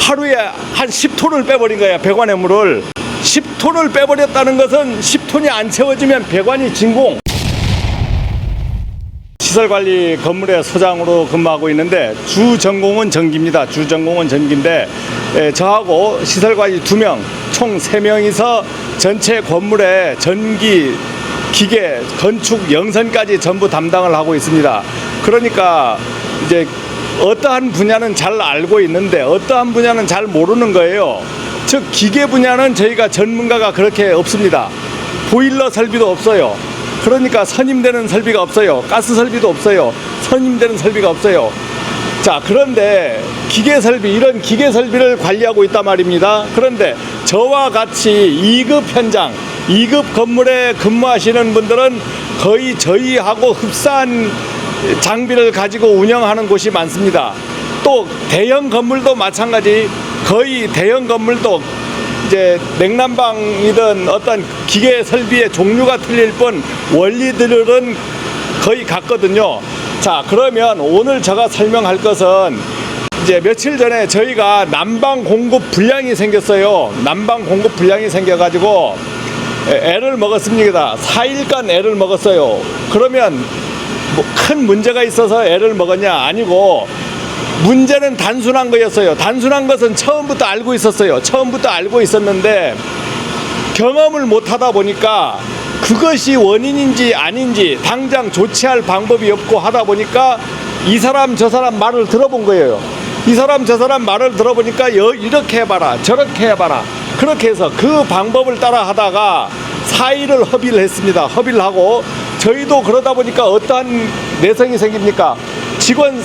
하루에 한 10톤을 빼버린 거야. 배관의 물을 10톤을 빼버렸다는 것은 10톤이 안 채워지면 배관이 진공. 시설관리 건물의 소장으로 근무하고 있는데 주 전공은 전기입니다. 주 전공은 전기인데 저하고 시설관리 2명 총 3명이서 전체 건물의 전기, 기계, 건축, 영선까지 전부 담당을 하고 있습니다. 그러니까 이제 어떠한 분야는 잘 알고 있는데 어떠한 분야는 잘 모르는 거예요. 즉 기계 분야는 저희가 전문가가 그렇게 없습니다. 보일러 설비도 없어요. 그러니까 선임되는 설비가 없어요. 가스 설비도 없어요. 선임되는 설비가 없어요. 자, 그런데 기계 설비, 이런 기계 설비를 관리하고 있단 말입니다. 그런데 저와 같이 2급 현장, 2급 건물에 근무하시는 분들은 거의 저희하고 흡사한 장비를 가지고 운영하는 곳이 많습니다. 또 대형 건물도 마찬가지, 거의 대형 건물도 이제 냉난방이든 어떤 기계 설비의 종류가 틀릴 뿐 원리들은 거의 같거든요. 자, 그러면 오늘 제가 설명할 것은 이제 며칠 전에 저희가 난방 공급 불량이 생겼어요. 난방 공급 불량이 생겨가지고 애를 먹었습니다. 4일간 애를 먹었어요. 그러면 뭐 큰 문제가 있어서 애를 먹었냐? 아니고 문제는 단순한 거였어요. 단순한 것은 처음부터 알고 있었어요. 처음부터 알고 있었는데 경험을 못 하다 보니까 그것이 원인인지 아닌지 당장 조치할 방법이 없고 하다 보니까 이 사람 저 사람 말을 들어본 거예요. 이 사람 저 사람 말을 들어보니까 이렇게 해봐라 저렇게 해봐라 그렇게 해서 그 방법을 따라 하다가 4일을 협의를 했습니다. 협의를 하고 저희도 그러다 보니까 어떠한 내성이 생깁니까? 직원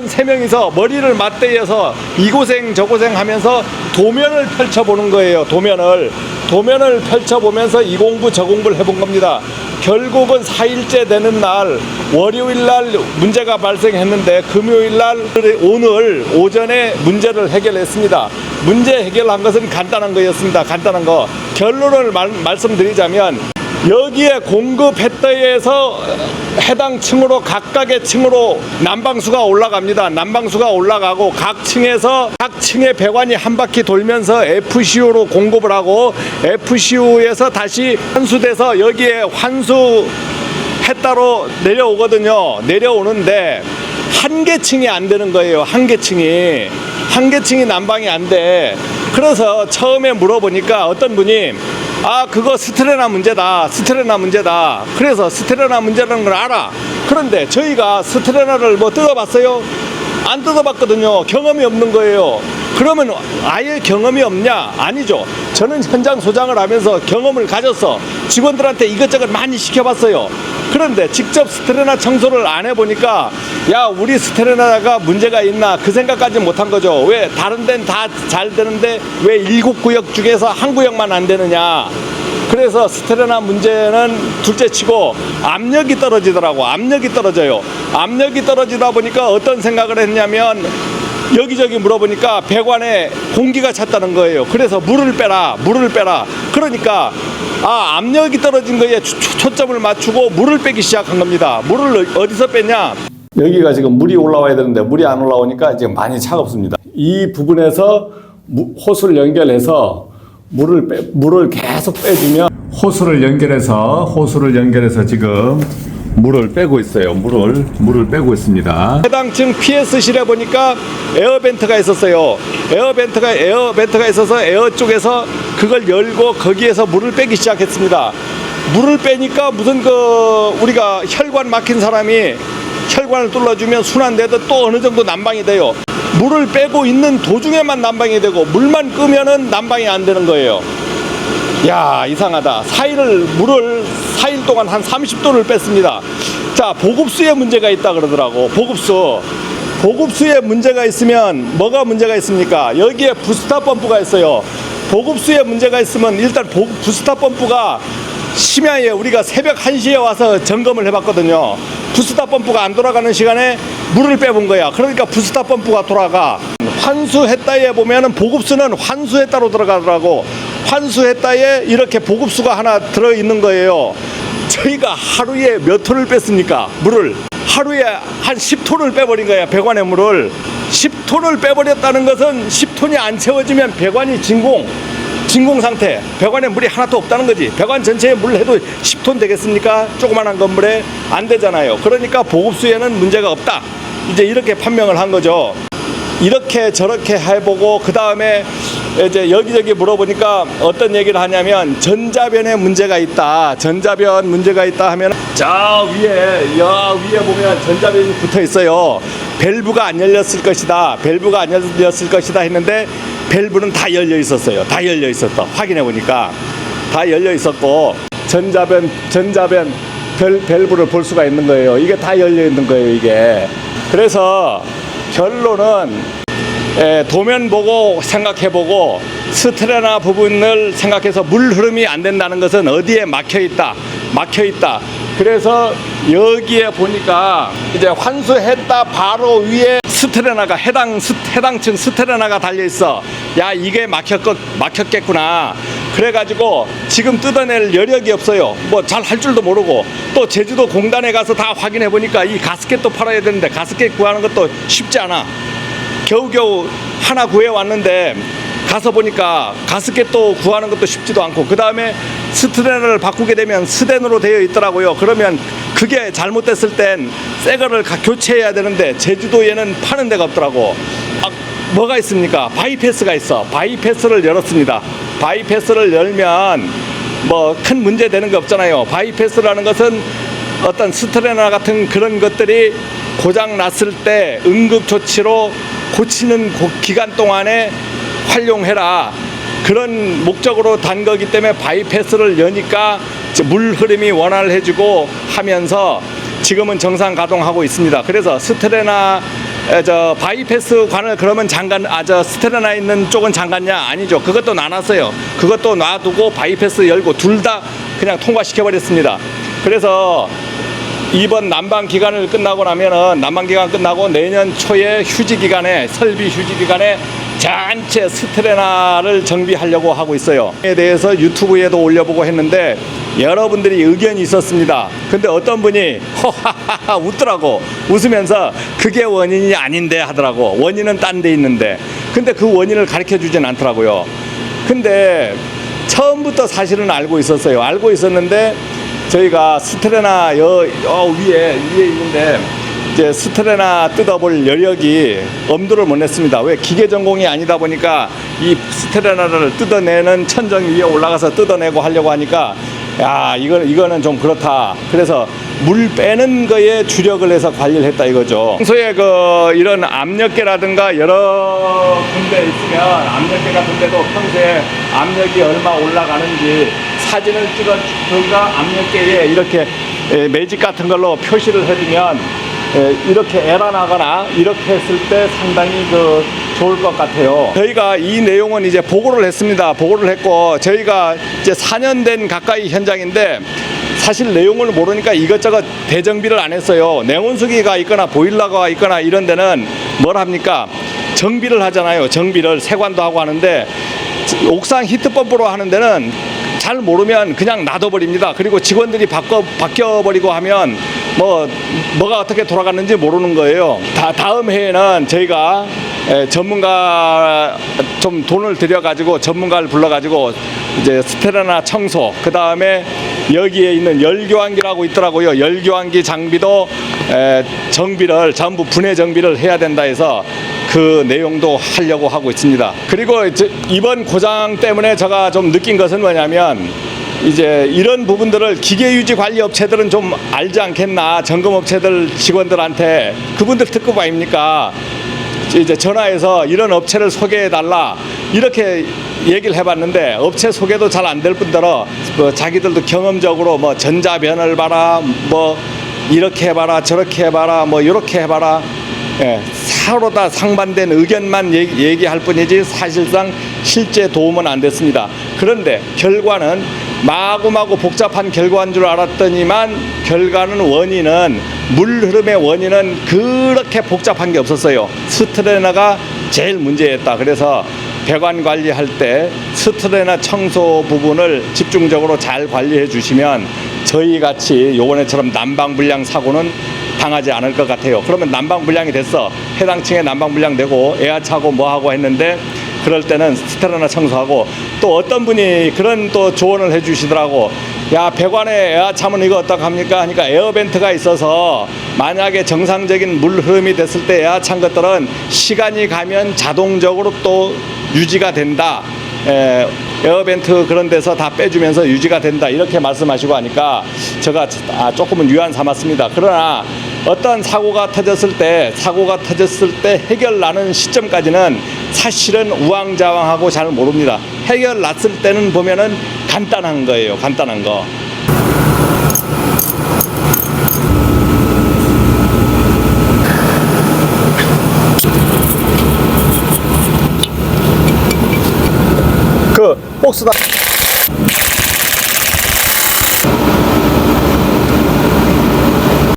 3명이서 머리를 맞대어서 이고생 저고생 하면서 도면을 펼쳐보는 거예요. 도면을 펼쳐보면서 이 공부 저 공부를 해본 겁니다. 결국은 4일째 되는 날 월요일 날 문제가 발생했는데 금요일 날 오늘 오전에 문제를 해결했습니다. 문제 해결한 것은 간단한 거였습니다. 간단한 거. 결론을 말씀드리자면 여기에 공급했더에서 해당 층으로 각각의 층으로 난방수가 올라갑니다. 난방수가 올라가고 각 층의 배관이 한 바퀴 돌면서 FCU로 공급을 하고 FCU에서 다시 환수돼서 여기에 환수 해따로 내려오거든요. 내려오는데 한 개 층이 안 되는 거예요. 한 개 층이 난방이 안 돼. 그래서 처음에 물어보니까 어떤 분이 그거 스트레나 문제다. 그래서 스트레나 문제라는 걸 알아. 그런데 저희가 스트레나를 뭐 뜯어봤어요? 안 뜯어봤거든요. 경험이 없는 거예요. 그러면 아예 경험이 없냐? 아니죠. 저는 현장 소장을 하면서 경험을 가져서 직원들한테 이것저것 많이 시켜봤어요. 그런데 직접 스트레나 청소를 안 해보니까 야, 우리 스트레나가 문제가 있나 그 생각까지 못한 거죠. 왜 다른 데는 다 잘 되는데 왜 7구역 중에서 한 구역만 안 되느냐. 그래서 스트레나 문제는 둘째 치고 압력이 떨어지더라고. 압력이 떨어져요. 압력이 떨어지다 보니까 어떤 생각을 했냐면 여기저기 물어보니까 배관에 공기가 찼다는 거예요. 그래서 물을 빼라. 그러니까 압력이 떨어진 거에 초점을 맞추고 물을 빼기 시작한 겁니다. 물을 어디서 뺐냐? 여기가 지금 물이 올라와야 되는데 물이 안 올라오니까 지금 많이 차갑습니다. 이 부분에서 호스를 연결해서 물을 계속 빼주면 호스를 연결해서 지금 물을 빼고 있어요. 물을 빼고 있습니다. 해당 층 PS실에 보니까 에어벤트가 있었어요. 에어벤트가 있어서 에어 쪽에서 그걸 열고 거기에서 물을 빼기 시작했습니다. 물을 빼니까 무슨 우리가 혈관 막힌 사람이 혈관을 뚫어주면 순환돼도 또 어느 정도 난방이 돼요. 물을 빼고 있는 도중에만 난방이 되고 물만 끄면은 난방이 안 되는 거예요. 야, 이상하다. 물을 4일 동안 한 30도를 뺐습니다. 자, 보급수에 문제가 있다 그러더라고. 보급수에 문제가 있으면 뭐가 문제가 있습니까? 여기에 부스터 펌프가 있어요. 보급수에 문제가 있으면 일단 부스터 펌프가 심야에 우리가 새벽 1시에 와서 점검을 해봤거든요. 부스터 펌프가 안 돌아가는 시간에 물을 빼본 거야. 그러니까 부스터 펌프가 돌아가. 환수했다에 보면은 보급수는 환수했다로 들어가더라고. 환수했다에 이렇게 보급수가 하나 들어있는 거예요. 저희가 하루에 몇 톤을 뺐습니까? 물을 하루에 한 10톤을 빼버린 거야. 배관의 물을 10톤을 빼버렸다는 것은 10톤이 안 채워지면 배관이 진공 상태, 배관에 물이 하나도 없다는 거지. 배관 전체에 물 해도 10톤 되겠습니까? 조그만한 건물에 안 되잖아요. 그러니까 보급수에는 문제가 없다, 이제 이렇게 판명을 한 거죠. 이렇게 저렇게 해보고 그 다음에 이제 여기저기 물어보니까 어떤 얘기를 하냐면 전자변에 문제가 있다. 전자변 문제가 있다 하면 저 위에 보면 전자변이 붙어 있어요. 밸브가 안 열렸을 것이다. 밸브가 안 열렸을 것이다 했는데 밸브는 다 열려 있었어요. 다 열려 있었다. 확인해 보니까 다 열려 있었고 전자변 밸브를 볼 수가 있는 거예요. 이게 다 열려 있는 거예요, 이게. 그래서 결론은 도면 보고 생각해보고 스트레나 부분을 생각해서 물 흐름이 안 된다는 것은 어디에 막혀 있다. 그래서 여기에 보니까 이제 환수했다 바로 위에 스트레나가 해당층 스트레나가 달려 있어. 야, 이게 막혔겠구나. 그래가지고 지금 뜯어낼 여력이 없어요. 뭐 잘 할 줄도 모르고. 또 제주도 공단에 가서 다 확인해 보니까 이 가스켓도 팔아야 되는데 가스켓 구하는 것도 쉽지 않아. 겨우겨우 하나 구해왔는데 가서 보니까 가스켓도 구하는 것도 쉽지도 않고, 그 다음에 스트레나를 바꾸게 되면 스댄으로 되어 있더라고요. 그러면 그게 잘못됐을 땐 새 거를 교체해야 되는데 제주도에는 파는 데가 없더라고. 뭐가 있습니까? 바이패스가 있어. 바이패스를 열었습니다. 바이패스를 열면 뭐 큰 문제 되는 거 없잖아요. 바이패스라는 것은 어떤 스트레나 같은 그런 것들이 고장 났을 때 응급조치로 고치는 기간 동안에 활용해라, 그런 목적으로 단 거기 때문에 바이패스를 여니까 물 흐름이 원활해지고 하면서 지금은 정상 가동하고 있습니다. 그래서 스트레나 바이패스 관을 그러면 스트레나 있는 쪽은 잠갔냐? 아니죠. 그것도 나눴어요. 그것도 놔두고 바이패스 열고 둘 다 그냥 통과시켜 버렸습니다. 그래서 이번 난방 기간 끝나고 내년 초에 설비 휴지 기간에 전체 스트레나를 정비하려고 하고 있어요. 에 대해서 유튜브에도 올려보고 했는데 여러분들이 의견이 있었습니다. 근데 어떤 분이 허하하하 웃더라고. 웃으면서 그게 원인이 아닌데 하더라고. 원인은 딴 데 있는데. 근데 그 원인을 가르쳐 주진 않더라고요. 근데 처음부터 사실은 알고 있었어요. 알고 있었는데 저희가 스트레나 위에 있는데 이제 스트레나 뜯어볼 여력이 엄두를 못 냈습니다. 왜? 기계 전공이 아니다 보니까 이 스트레나를 뜯어내는 천정 위에 올라가서 뜯어내고 하려고 하니까 야, 이거는 좀 그렇다. 그래서 물 빼는 거에 주력을 해서 관리를 했다 이거죠. 평소에 이런 압력계라든가 여러 군데 있으면 압력계 같은 데도 평소에 압력이 얼마 올라가는지 사진을 찍어서 압력계에 이렇게 매직 같은 걸로 표시를 해두면 이렇게 에러나거나 이렇게 했을 때 상당히 좋을 것 같아요. 저희가 이 내용은 이제 보고를 했습니다. 보고를 했고 저희가 이제 4년 된 가까이 현장인데 사실 내용을 모르니까 이것저것 대정비를 안 했어요. 냉온수기가 있거나 보일러가 있거나 이런 데는 뭘 합니까? 정비를 하잖아요. 정비를 세관도 하고 하는데 옥상 히트펌프로 하는 데는 잘 모르면 그냥 놔둬버립니다. 그리고 직원들이 바뀌어버리고 하면 뭐가 어떻게 돌아갔는지 모르는 거예요. 다음 해에는 저희가 전문가 좀 돈을 들여가지고 전문가를 불러가지고 이제 스테레나 청소, 그 다음에 여기에 있는 열교환기라고 있더라고요. 열교환기 장비도 정비를 전부 분해 정비를 해야 된다 해서 그 내용도 하려고 하고 있습니다. 그리고 이번 고장 때문에 제가 좀 느낀 것은 뭐냐면 이제 이런 부분들을 기계유지 관리 업체들은 좀 알지 않겠나. 점검업체들 직원들한테 그분들 특급 아닙니까? 이제 전화해서 이런 업체를 소개해달라 이렇게 얘기를 해봤는데 업체 소개도 잘 안 될 뿐더러 자기들도 경험적으로 전자변을 봐라, 이렇게 해봐라, 저렇게 해봐라, 이렇게 해봐라, 서로 다 상반된 의견만 얘기할 뿐이지 사실상 실제 도움은 안 됐습니다. 그런데 결과는 마구마구 복잡한 결과인 줄 알았더니만 원인은 물 흐름의 원인은 그렇게 복잡한 게 없었어요. 스트레나가 제일 문제였다. 그래서 배관 관리할 때 스트레나 청소 부분을 집중적으로 잘 관리해 주시면 저희 같이 요번에처럼 난방불량 사고는 당하지 않을 것 같아요. 그러면 난방불량이 됐어. 해당 층에 난방불량 되고 에어차고 뭐하고 했는데 그럴 때는 스테라나 청소하고 또 어떤 분이 그런 또 조언을 해주시더라고. 야, 배관에 에어차면 이거 어떡합니까 하니까 에어벤트가 있어서 만약에 정상적인 물 흐름이 됐을 때 에어찬 것들은 시간이 가면 자동적으로 또 유지가 된다. 에어벤트 그런 데서 다 빼주면서 유지가 된다 이렇게 말씀하시고 하니까 제가 조금은 유한 삼았습니다. 그러나 어떤 사고가 터졌을 때 해결 나는 시점까지는 사실은 우왕좌왕하고 잘 모릅니다. 해결 났을 때는 보면은 간단한 거예요. 간단한 거. 그 복수다.